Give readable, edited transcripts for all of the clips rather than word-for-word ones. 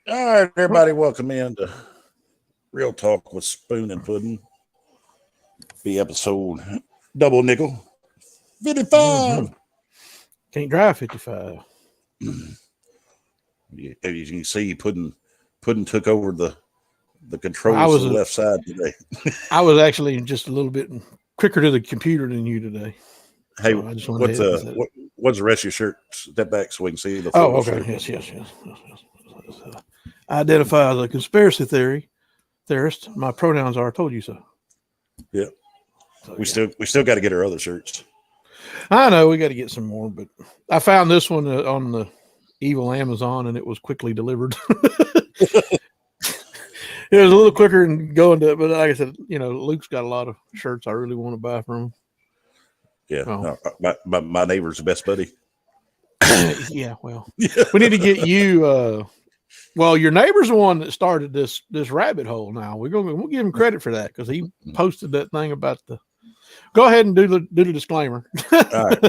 All right, everybody, welcome in to Real Talk with Spoon and Pudding. Be episode double nickel 55. Can't drive 55. As you can see, Pudding took over the I controls was to the left side today. I was actually just a little bit quicker to the computer than you today. Hey, So I just wanted what's the rest of your shirt? Step back so we can see the Oh, full okay. shirt. Yes. I identify as a conspiracy theorist. My pronouns are "I told you so." Yeah, So, we still got to get our other shirts. I know we got to get some more, but I found this one on the evil Amazon, and it was quickly delivered. It was a little quicker than going to, but like I said, Luke's got a lot of shirts I really want to buy from him. Yeah, my neighbor's the best buddy. Yeah, well, we need to get you. Well, your neighbor's the one that started this rabbit hole. Now we'll give him credit for that because he posted that thing about the. Go ahead and do the disclaimer. All right.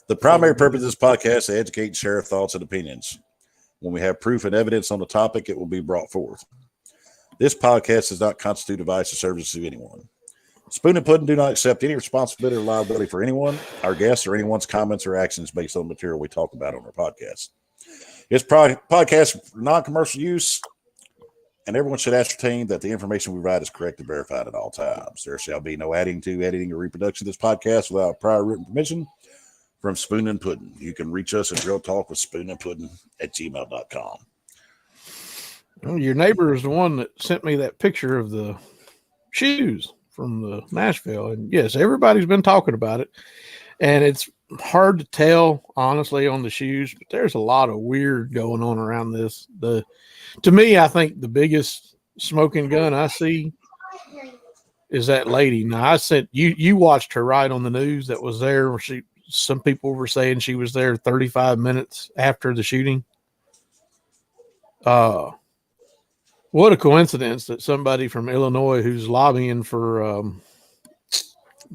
The primary purpose of this podcast is to educate and share thoughts and opinions. When we have proof and evidence on the topic, it will be brought forth. This podcast does not constitute advice or service to anyone. Spoon and Pudding do not accept any responsibility or liability for anyone, our guests, or anyone's comments or actions based on the material we talk about on our podcast. This podcast for non-commercial use, and everyone should ascertain that the information we provide is correct and verified at all times. There shall be no adding to, editing, or reproduction of this podcast without prior written permission from Spoon and Pudding. You can reach us at Real Talk with Spoon and Pudding at gmail.com. Well, your neighbor is the one that sent me that picture of the shoes from the Nashville. And yes, everybody's been talking about it. And it's hard to tell, honestly, on the shoes, but there's a lot of weird going on around this. To me, I think the biggest smoking gun I see is that lady. Now, I said you watched her right on the news that was there where some people were saying she was there 35 minutes after the shooting. What a coincidence that somebody from Illinois who's lobbying for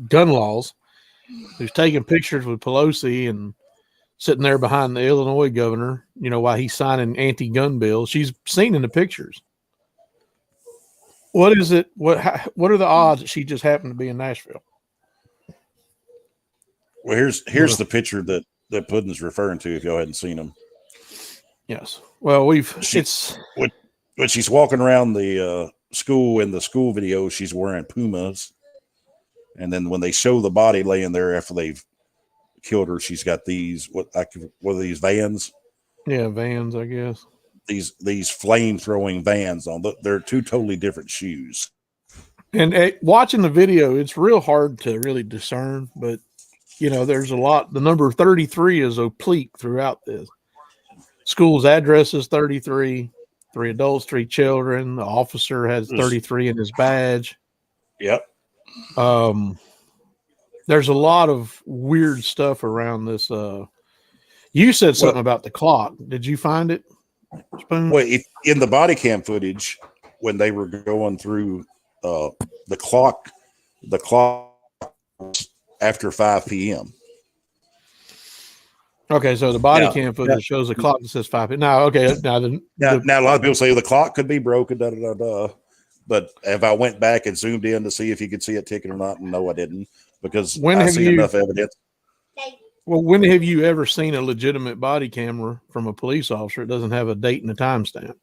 gun laws, who's taking pictures with Pelosi and sitting there behind the Illinois governor, while he's signing anti-gun bills. She's seen in the pictures. What is it? What are the odds that she just happened to be in Nashville? Well, here's the picture that Pudding's referring to, if y'all hadn't seen him. Yes. Well, when she's walking around the school in the school video, she's wearing Pumas. And then when they show the body laying there after they've killed her, she's got these what are these Vans? Yeah, Vans, I guess. These flame throwing Vans on. They're two totally different shoes. And watching the video, it's real hard to really discern, but there's a lot. The number 33 is oblique throughout this. School's address is 33. 3 adults, 3 children. The officer has 33 in his badge. Yep. There's a lot of weird stuff around this. You said something about the clock. Did you find it, Spoon? Well, in the body cam footage, when they were going through the clock after 5 p.m. Okay, so the body cam footage shows a clock that says 5 p.m. Now, okay, now a lot of people say the clock could be broken, But if I went back and zoomed in to see if you could see it ticking or not, and no, I didn't, because I see enough evidence. Well, when have you ever seen a legitimate body camera from a police officer? It doesn't have a date and a timestamp.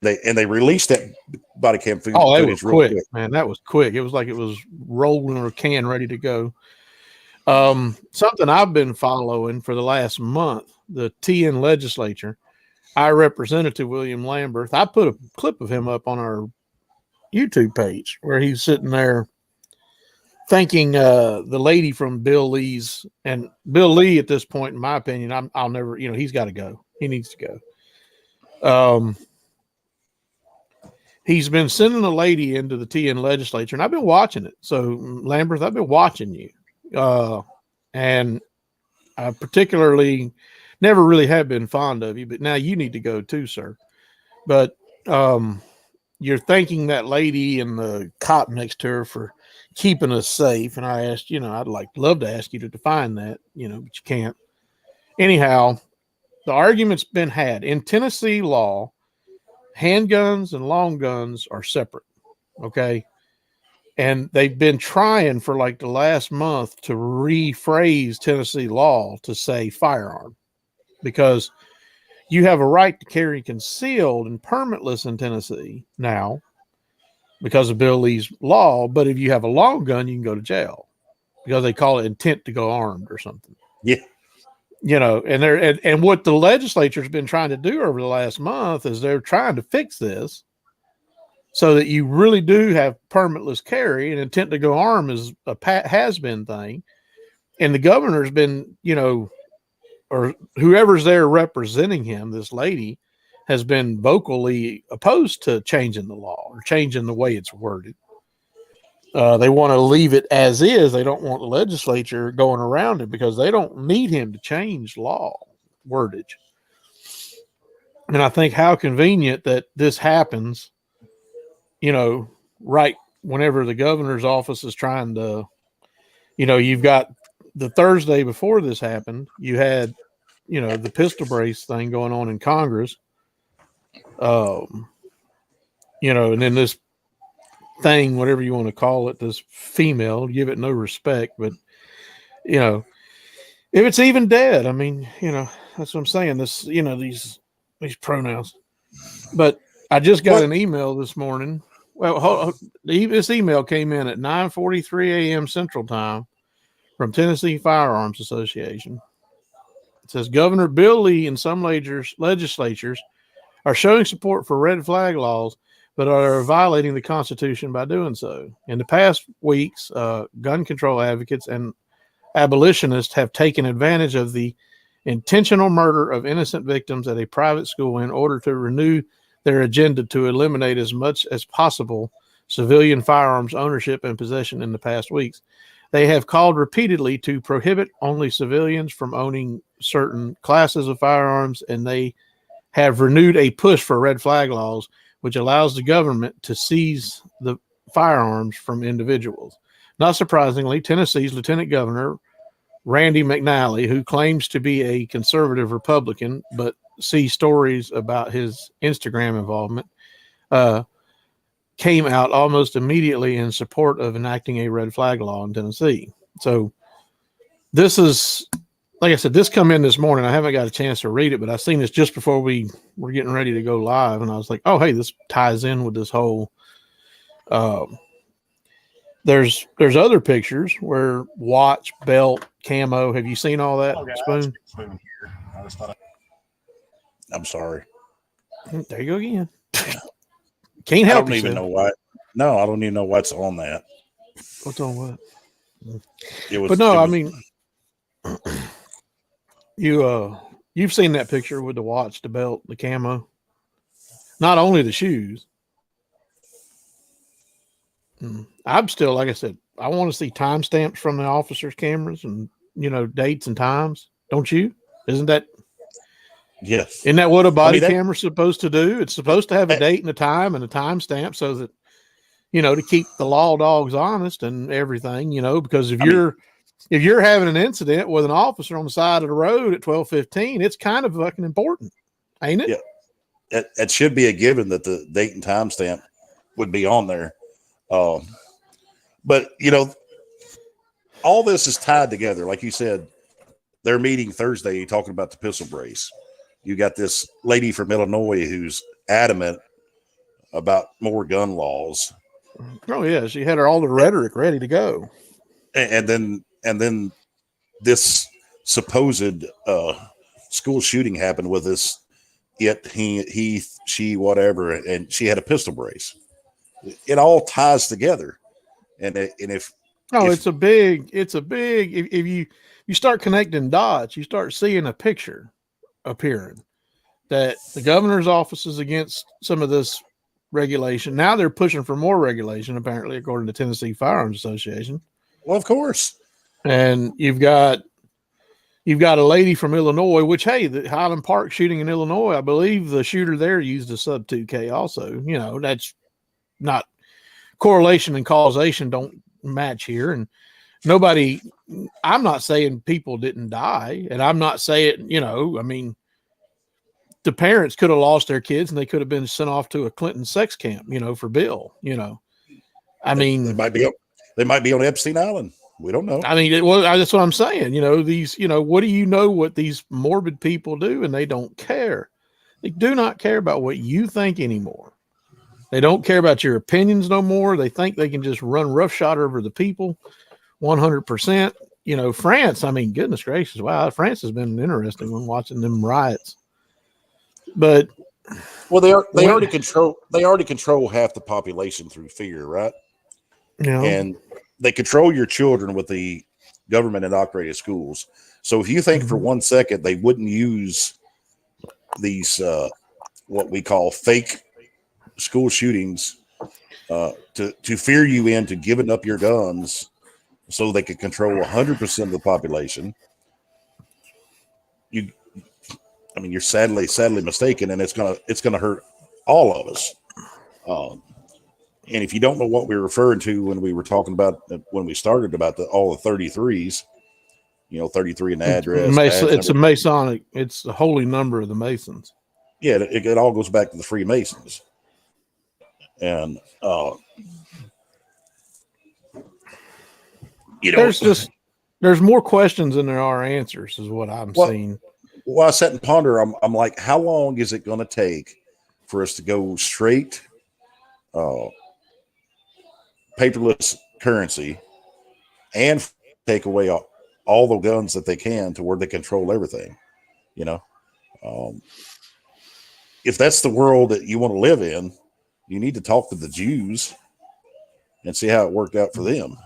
They released that body cam footage. Oh, that was quick, man. That was quick. It was like it was rolling or a can ready to go. Something I've been following for the last month, the TN legislature, our Representative William Lamberth, I put a clip of him up on our YouTube page where he's sitting there thanking the lady from Bill Lee's, and Bill Lee at this point, in my opinion, I'll never, he's got to go. He needs to go. He's been sending a lady into the TN legislature, and I've been watching it. So Lamberth, I've been watching you. And I particularly never really have been fond of you, but now you need to go too, sir. But you're thanking that lady and the cop next to her for keeping us safe. And I asked, I'd love to ask you to define that, but you can't. Anyhow, the argument's been had in Tennessee law. Handguns and long guns are separate. Okay. And they've been trying for like the last month to rephrase Tennessee law to say firearm, because you have a right to carry concealed and permitless in Tennessee now because of Bill Lee's law. But if you have a long gun, you can go to jail because they call it intent to go armed or something. Yeah. You know, and what the legislature's been trying to do over the last month is they're trying to fix this so that you really do have permitless carry, and intent to go armed is a has-been thing. And the governor's been, you know, or whoever's there representing him, this lady, has been vocally opposed to changing the law or changing the way it's worded. They want to leave it as is. They don't want the legislature going around it because they don't need him to change law wordage. And I think how convenient that this happens, you know, right whenever the governor's office is trying to, you know, you've got the Thursday before this happened, you had, you know, the pistol brace thing going on in Congress. You know, and then this thing, whatever you want to call it, this female, give it no respect, but you know, if it's even dead, I mean, you know, that's what I'm saying. This, you know, these pronouns. But I just got an email this morning. Well, this email came in at 9:43 a.m. Central Time from Tennessee Firearms Association. It says Governor Bill Lee and some legislatures are showing support for red flag laws, but are violating the Constitution by doing so. In the past weeks, gun control advocates and abolitionists have taken advantage of the intentional murder of innocent victims at a private school in order to renew their agenda to eliminate as much as possible civilian firearms ownership and possession in the past weeks. They have called repeatedly to prohibit only civilians from owning certain classes of firearms, and they have renewed a push for red flag laws, which allows the government to seize the firearms from individuals. Not surprisingly, Tennessee's Lieutenant Governor, Randy McNally, who claims to be a conservative Republican, but sees stories about his Instagram involvement, came out almost immediately in support of enacting a red flag law in Tennessee. So this is, like I said, this come in this morning. I haven't got a chance to read it, but I seen this just before we were getting ready to go live. And I was like, oh, hey, this ties in with this whole, there's other pictures where watch, belt, camo. Have you seen all that, Spoon? I'm sorry. There you go again. Can't help I don't even know why. No, I don't even know what's on that. What's on what? But no, I mean, you've seen that picture with the watch, the belt, the camo. Not only the shoes. I'm still, like I said, I want to see timestamps from the officers' cameras and, you know, dates and times. Don't you? Isn't that? Yes. Isn't that what a body camera's supposed to do? It's supposed to have a date and a time and a timestamp so that, you know, to keep the law dogs honest and everything, you know, because if you're having an incident with an officer on the side of the road at 12:15, it's kind of fucking important, ain't it? Yeah. It should be a given that the date and timestamp would be on there. But, you know, all this is tied together. Like you said, they're meeting Thursday talking about the pistol brace. You got this lady from Illinois who's adamant about more gun laws. Oh, yeah. She had all the rhetoric ready to go. And then this supposed school shooting happened with this, yet she, whatever, and she had a pistol brace. It all ties together. It's a big, if you start connecting dots, you start seeing a picture appearing that the governor's office is against some of this regulation. Now they're pushing for more regulation, apparently, according to Tennessee Firearms Association. Well, of course. And you've got a lady from Illinois, which, hey, the Highland Park shooting in Illinois, I believe the shooter there used a sub 2K also. You know, that's not correlation and causation don't match here. And I'm not saying people didn't die. And I'm not saying, you know, I mean, the parents could have lost their kids and they could have been sent off to a Clinton sex camp, for Bill, I mean, they might be on Epstein Island. We don't know. I mean, that's what I'm saying. These, what do you know what these morbid people do? And they don't care. They do not care about what you think anymore. They don't care about your opinions no more. They think they can just run roughshod over the people 100%. France, I mean, goodness gracious. Wow. France has been interesting when watching them riots. But well, they already control half the population through fear, right? And they control your children with the government indoctrinated schools. So if you think for 1 second they wouldn't use these what we call fake school shootings to fear you into giving up your guns so they could control 100% of the population, you're sadly mistaken, and it's gonna hurt all of us. And if you don't know what we're referring to when we were talking about when we started about all the 33s, 33 in the address. It's a Masonic. It's the holy number of the Masons. Yeah, it all goes back to the Freemasons. And there's more questions than there are answers, is what I'm seeing. Well, I sat and ponder. I'm like, how long is it going to take for us to go straight paperless currency and take away all the guns that they can to where they control everything? If that's the world that you want to live in, you need to talk to the Jews and see how it worked out for them.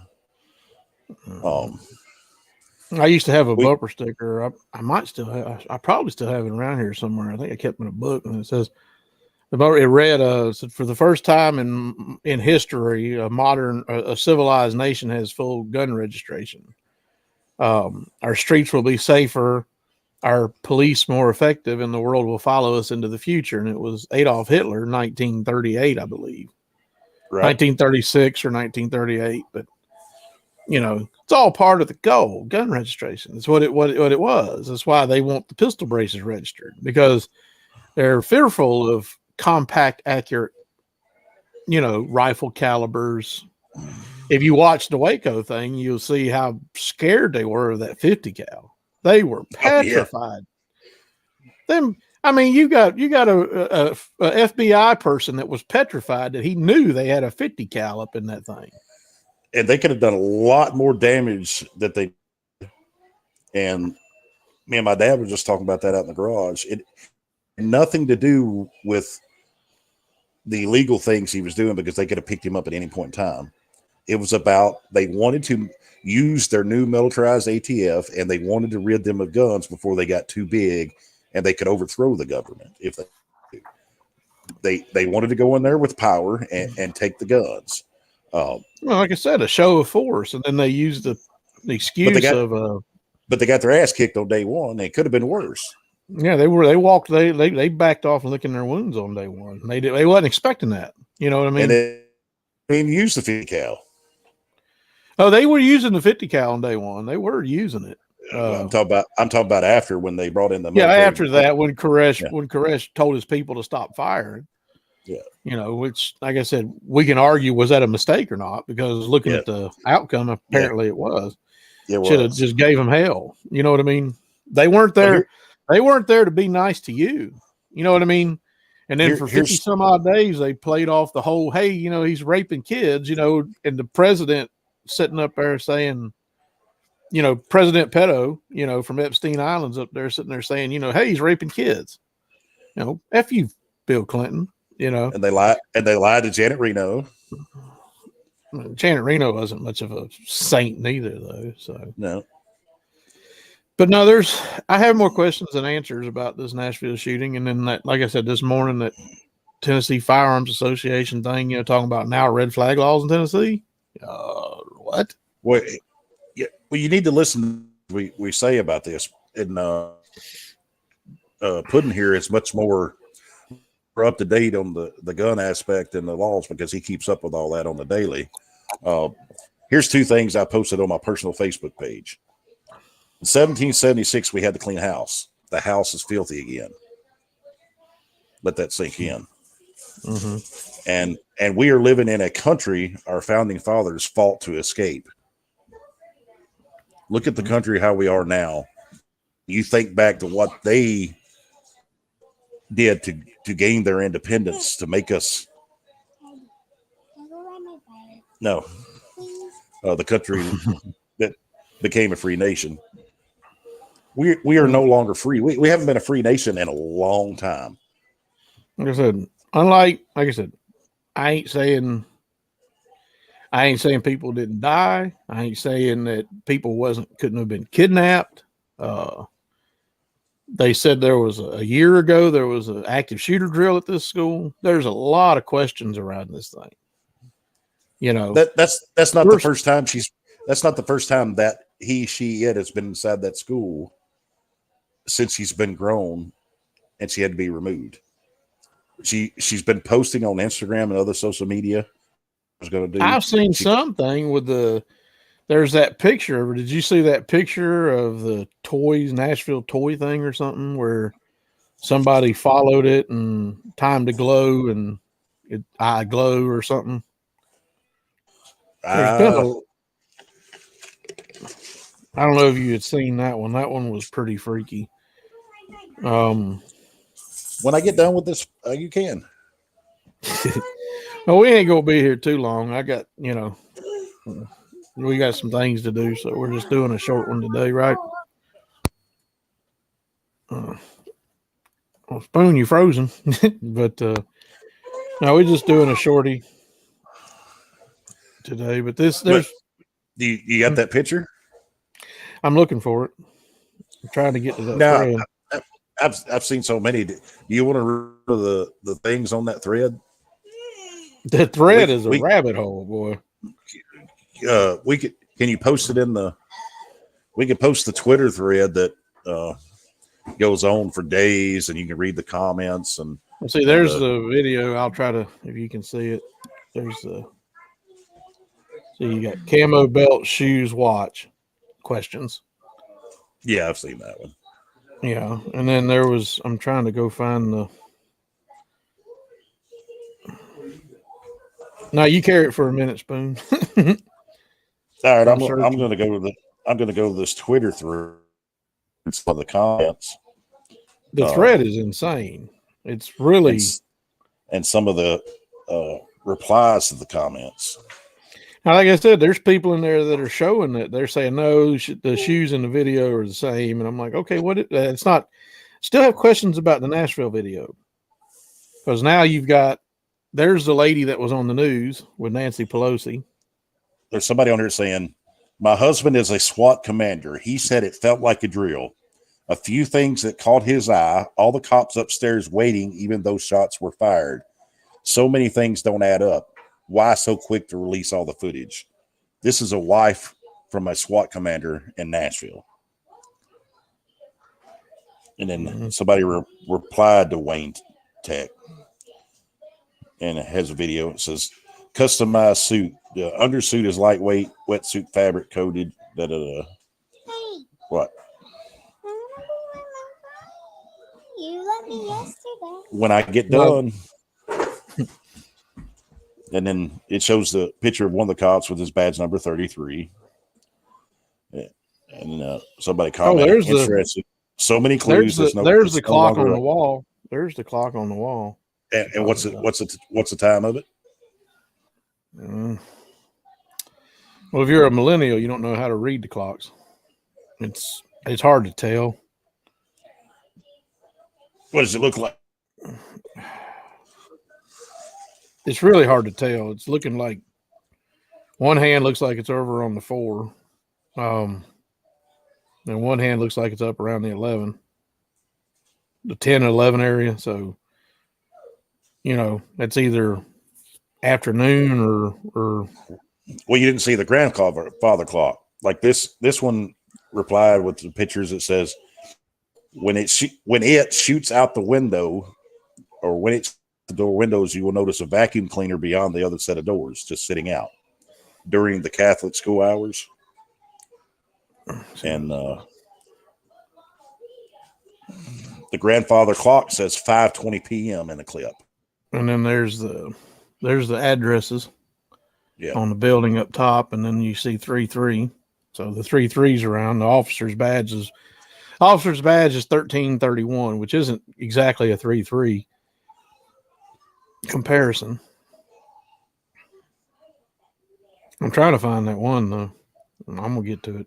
I used to have a bumper sticker. I might still have. I probably still have it around here somewhere. I think I kept it in a book, and it says, it read, for the first time in history, a civilized nation has full gun registration. Our streets will be safer, our police more effective, and the world will follow us into the future. And it was Adolf Hitler, 1938, I believe, right. 1936 or 1938. But it's all part of the goal. Gun registration. It's what it was. That's why they want the pistol braces registered, because they're fearful of compact, accurate, rifle calibers. If you watch the Waco thing, you'll see how scared they were of that 50 cal. They were petrified. Them, I mean, you got a FBI person that was petrified that he knew they had a 50 cal up in that thing. And they could have done a lot more damage that they. And me and my dad were just talking about that out in the garage. It had nothing to do with the illegal things he was doing, because they could have picked him up at any point in time. It was about they wanted to use their new militarized ATF, and they wanted to rid them of guns before they got too big and they could overthrow the government. If they wanted to go in there with power and take the guns. Well, like I said, a show of force, and then they used the excuse but they got their ass kicked on day one. It could have been worse. Yeah, they backed off licking their wounds on day one. They wasn't expecting that. You know what I mean? And they didn't use the 50 cal. Oh, they were using the 50 cal on day one. They were using it. I'm talking about after, when they brought in the military. Yeah, after that, when Koresh told his people to stop firing. Yeah, which, like I said, we can argue, was that a mistake or not? Because looking at the outcome, apparently it was. Should have just gave them hell. You know what I mean? They weren't there. They weren't there to be nice to you. You know what I mean? And then for 50 some odd days, they played off the whole, hey, he's raping kids, and the president sitting up there saying, President Pedo, from Epstein Islands up there sitting there saying, hey, he's raping kids. F you, Bill Clinton, And they lied to Janet Reno. Janet Reno wasn't much of a saint neither, though. So no. But no, I have more questions than answers about this Nashville shooting. And then that, like I said, this morning, that Tennessee Firearms Association thing, talking about now red flag laws in Tennessee. What? Well, you need to listen to we say about this. And Puddin here is much more up to date on the gun aspect and the laws, because he keeps up with all that on the daily. Here's two things I posted on my personal Facebook page. In 1776, we had the clean house. The house is filthy again. Let that sink in. Mm-hmm. And we are living in a country our founding fathers fought to escape. Look at the country how we are now. You think back to what they did to gain their independence, to make us the country that became a free nation. We are no longer free. We haven't been a free nation in a long time. Like I said, like I said, I ain't saying people didn't die. I ain't saying that people couldn't have been kidnapped. They said there was a year ago there was an active shooter drill at this school. There's a lot of questions around this thing. You know, that's not the first time that's not the first time that it has been inside that school since she's been grown, and she had to be removed. She's been posting on Instagram and other social media. I've seen something with there's that picture. Did you see that picture of the Nashville toy thing or something where somebody followed it and timed to glow and I glow or something? I don't know if you had seen that one. That one was pretty freaky. When I get done with this, you can. Well, we ain't gonna be here too long. I got, we got some things to do, so we're just doing a short one today, right? Spoon, you frozen, but no, we're just doing a shorty today. But you got that picture? I'm looking for it. I'm trying to get to that thread. I've seen so many. Do you want to read the things on that thread? The thread is a rabbit hole, boy. Can you post it we can post the Twitter thread that goes on for days, and you can read the comments and see. There's the video. I'll try to, if you can see it. There's so you got camo belt, shoes, watch, questions. Yeah, I've seen that one. Yeah, and then I'm trying to go find the. No, you carry it for a minute, Spoon. All right, I'm going to go to this Twitter thread for the comments. The thread is insane. It's really and some of the replies to the comments. Now, like I said, there's people in there that are showing that they're saying no, the shoes in the video are the same, and I'm like, okay, it's not. Still have questions about the Nashville video because now there's the lady that was on the news with Nancy Pelosi. There's somebody on here saying, my husband is a SWAT commander. He said it felt like a drill. A few things that caught his eye, all the cops upstairs waiting, even though shots were fired. So many things don't add up. Why so quick to release all the footage? This is a wife from a SWAT commander in Nashville. And then somebody replied to Wayne Tech. And it has a video. It says, customized suit. The undersuit is lightweight, wetsuit fabric coated. Hey. What? You let me yesterday. When I get done. And then it shows the picture of one of the cops with his badge number 33. And somebody commented, interesting. So many clues. There's the clock on the wall. There's the clock on the wall. And what's the time of it? Well, if you're a millennial, you don't know how to read the clocks. It's hard to tell. What does it look like? It's really hard to tell. It's looking like one hand looks like it's over on the 4. And one hand looks like it's up around the 11. The 10 and 11 area. So, that's either afternoon or well, you didn't see the grandfather clock. Like this one replied with the pictures. It says when it shoots out the window, or when it's the door windows, you will notice a vacuum cleaner beyond the other set of doors, just sitting out during the Catholic school hours. And The grandfather clock says 5:20 p.m. in the clip. And then there's the addresses on the building up top, and then you see 3-3. So the 3-3's around. The officer's badge is 1331, which isn't exactly a 3-3 comparison. I'm trying to find that one though. I'm gonna get to it.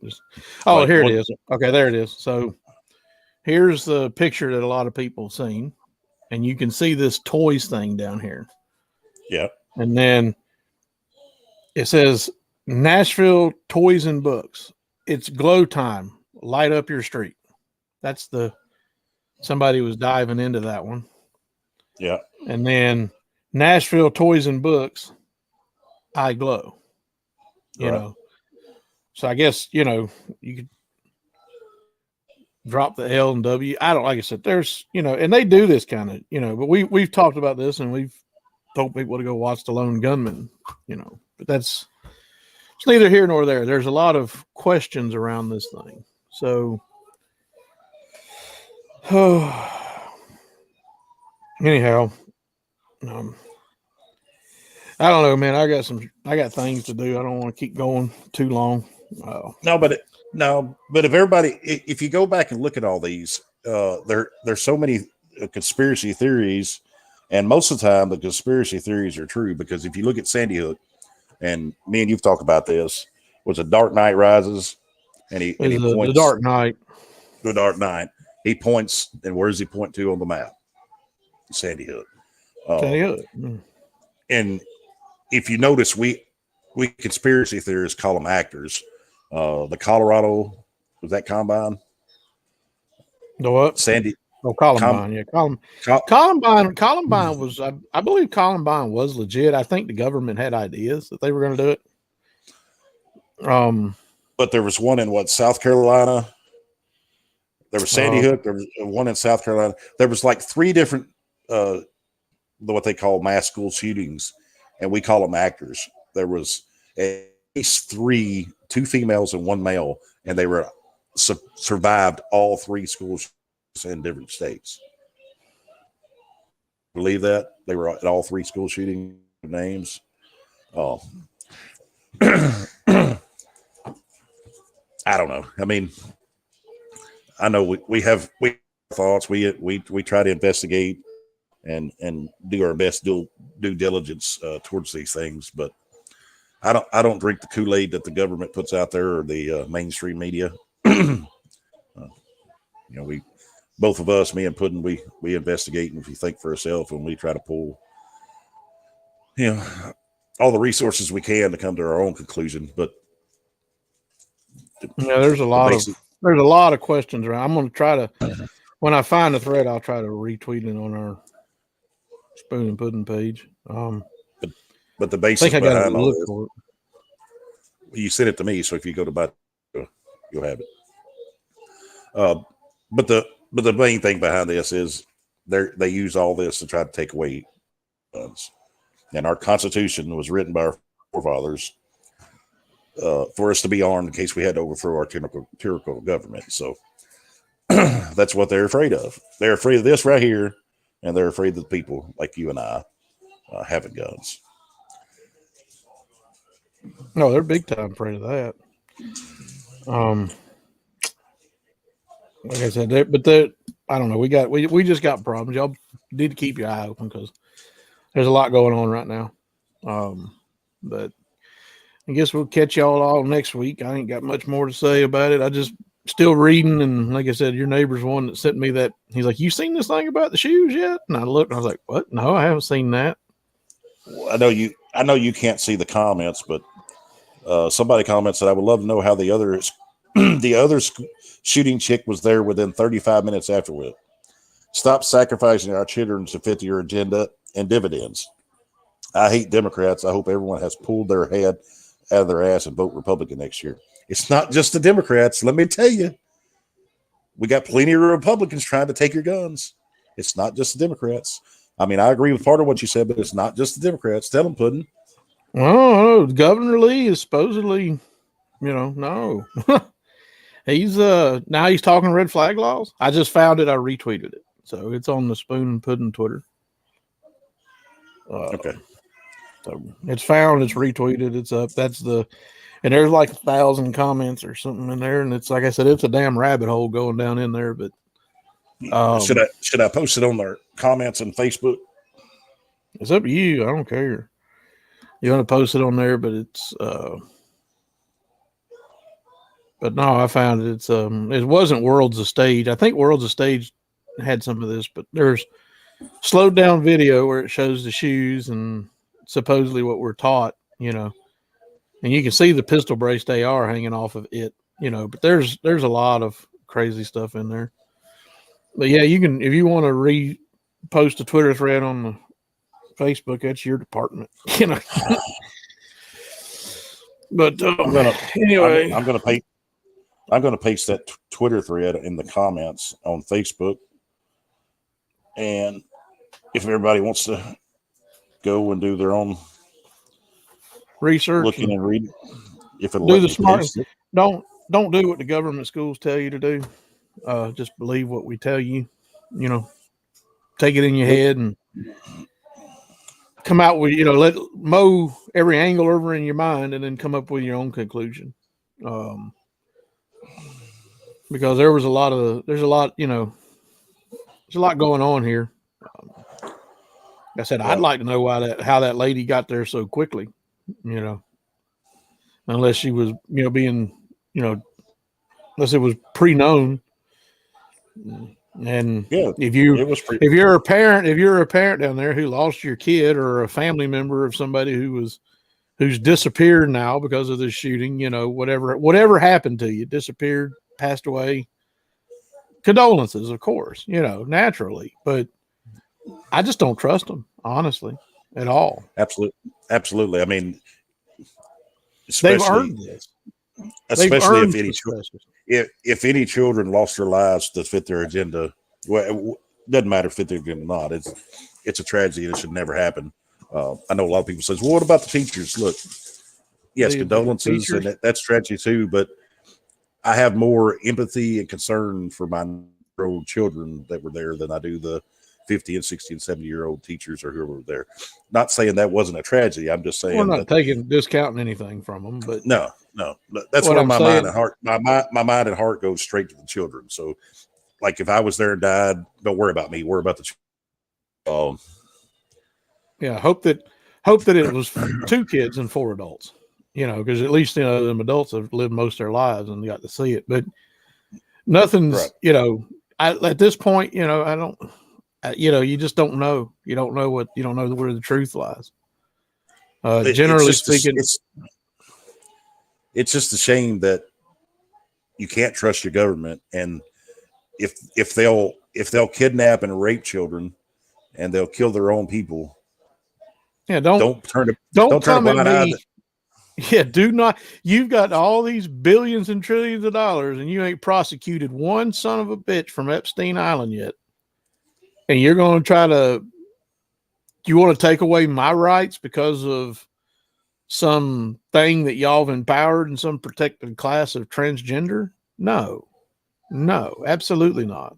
Here it is. Okay, there it is. So here's the picture that a lot of people have seen, and you can see this toys thing down here. Yeah. And then it says Nashville Toys and Books. It's glow time. Light up your street. That's somebody was diving into that one. Yeah. And then Nashville Toys and Books, I glow. You know. So I guess, you could drop the L and W. I don't, like I said, there's, and they do this kind of, but we've talked about this and we've told people to go watch The Lone Gunman, but it's neither here nor there. There's a lot of questions around this thing. So, anyhow, I don't know, man. I got things to do. I don't want to keep going too long. But if you go back and look at all these, there's so many conspiracy theories, and most of the time the conspiracy theories are true, because if you look at Sandy Hook, and me and you've talked about this, was a Dark Knight Rises, and he points the Dark Knight. The Dark Knight. He points, and where does he point to on the map? Sandy Hook. Sandy Hook. And if you notice, we conspiracy theorists call them actors. The Colorado, was that Combine? The what? Sandy. Oh, Columbine. Columbine was, I believe Columbine was legit. I think the government had ideas that they were going to do it. But there was one in South Carolina. There was Sandy Hook. There was one in South Carolina. There was like 3 different, what they call mass school shootings, and we call them actors. There was at least 2 females and 1 male, and they were survived all 3 schools in different states. Believe that? They were at all 3 school shooting names. Oh, I don't know. I mean, I know we have thoughts. We try to investigate and do our best due diligence towards these things, but I don't drink the Kool-Aid that the government puts out there or the mainstream media. Both of us, me and Puddin, we investigate, and we think for ourselves, and we try to pull, all the resources we can to come to our own conclusion. But there's a lot of questions around. I'm going to try to, when I find the thread, I'll try to retweet it on our Spoon and Puddin page. But the basis behind all this, you sent it to me, so if you go to buy, you'll have it. But the main thing behind this is they use all this to try to take away guns. And our Constitution was written by our forefathers for us to be armed in case we had to overthrow our tyrannical government. So that's what they're afraid of. They're afraid of this right here, and they're afraid of the people like you and I having guns. No, they're big time afraid of that. Like I said, I don't know. We just got problems. Y'all need to keep your eye open because there's a lot going on right now. But I guess we'll catch y'all all next week. I ain't got much more to say about it. I just still reading, and like I said, your neighbor's one that sent me that. He's like, "You seen this thing about the shoes yet?" And I looked, and I was like, "What? No, I haven't seen that." I know you can't see the comments, but somebody comments that I would love to know how the other shooting chick was there within 35 minutes afterward. Stop sacrificing our children to fit your agenda and dividends. I hate Democrats. I hope everyone has pulled their head out of their ass and vote Republican next year. It's not just the Democrats. Let me tell you, we got plenty of Republicans trying to take your guns. It's not just the Democrats. I mean, I agree with part of what you said, but it's not just the Democrats. Tell them, Puddin'. Oh, Governor Lee is supposedly, no. He's now he's talking red flag laws. I just found it. I retweeted it. So it's on the Spoon and Pudding Twitter. Okay. So it's found, it's retweeted, it's up. And there's like 1,000 comments or something in there, and it's like I said, it's a damn rabbit hole going down in there. But should I post it on their comments on Facebook? It's up to you. I don't care. You want to post it on there, but it's but no, I found it. It wasn't Worlds of Stage. I think Worlds of Stage had some of this, but there's slowed down video where it shows the shoes and supposedly what we're taught, and you can see the pistol braced AR hanging off of it, but there's a lot of crazy stuff in there. But yeah, you can, if you want to repost a Twitter thread on the Facebook, that's your department, But anyway, I'm gonna paste that Twitter thread in the comments on Facebook, and if everybody wants to go and do their own research, looking and reading, if it'll do the smart, don't do what the government schools tell you to do. Just believe what we tell you. Take it in your head and come out with, let mow every angle over in your mind and then come up with your own conclusion. Because there's a lot going on here. Like I said, I'd like to know how that lady got there so quickly, unless she was, being, unless it was pre-known. And if you're a parent down there who lost your kid or a family member of somebody who's disappeared now because of this shooting, whatever happened to you, disappeared, passed away, condolences, of course, naturally, but I just don't trust them, honestly, at all. Absolutely. I mean, they've earned this. Especially if any children lost their lives to fit their agenda, well, it doesn't matter if fit their agenda or not. It's a tragedy and it should never happen. I know a lot of people say, well, what about the teachers? Look, yes, condolences, and that's tragedy too, but I have more empathy and concern for my old children that were there than I do the 50 and 60 and 70-year-old teachers or whoever were there. Not saying that wasn't a tragedy. I'm just saying we're not discounting anything from them, but no, that's where my mind and heart, my mind and heart goes straight to the children. So, like, if I was there and died, don't worry about me. Worry about the children. Yeah, hope that it was 2 kids and 4 adults. Because at least them adults have lived most of their lives and got to see it. But nothing's, right. At this point, I don't. You just don't know. You don't know where the truth lies. Generally speaking, it's just a shame that you can't trust your government, and if they'll kidnap and rape children, and they'll kill their own people. Yeah, don't turn a blind eye. Yeah, do not. You've got all these billions and trillions of dollars, and you ain't prosecuted one son of a bitch from Epstein Island yet. And you're going to you want to take away my rights because of some thing that y'all have empowered in some protected class of transgender? No, absolutely not.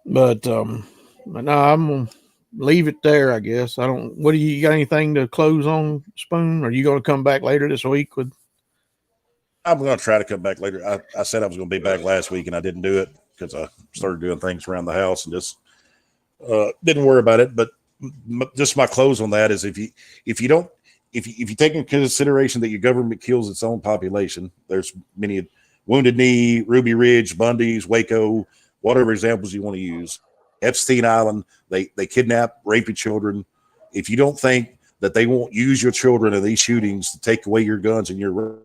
But no, I'm going to leave it there, I guess. What do you got anything to close on, Spoon? Are you going to come back later this week with? I'm going to try to come back later. I said I was going to be back last week and I didn't do it because I started doing things around the house and just didn't worry about it. But just my close on that is if you take into consideration that your government kills its own population, there's many Wounded Knee, Ruby Ridge, Bundy's, Waco, whatever examples you want to use. Epstein Island, they kidnap, rape your children. If you don't think that they won't use your children in these shootings to take away your guns and your rights,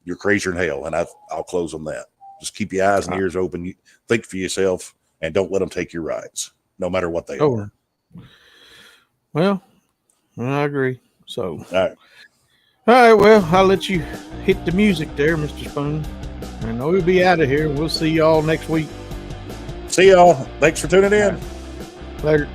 you're crazier than hell. And I'll close on that. Just keep your eyes and ears open. Think for yourself and don't let them take your rights, no matter what they are. Well, I agree. So, all right. Well, I'll let you hit the music there, Mr. Spoon. And we'll be out of here. We'll see y'all next week. See y'all. Thanks for tuning in. Later.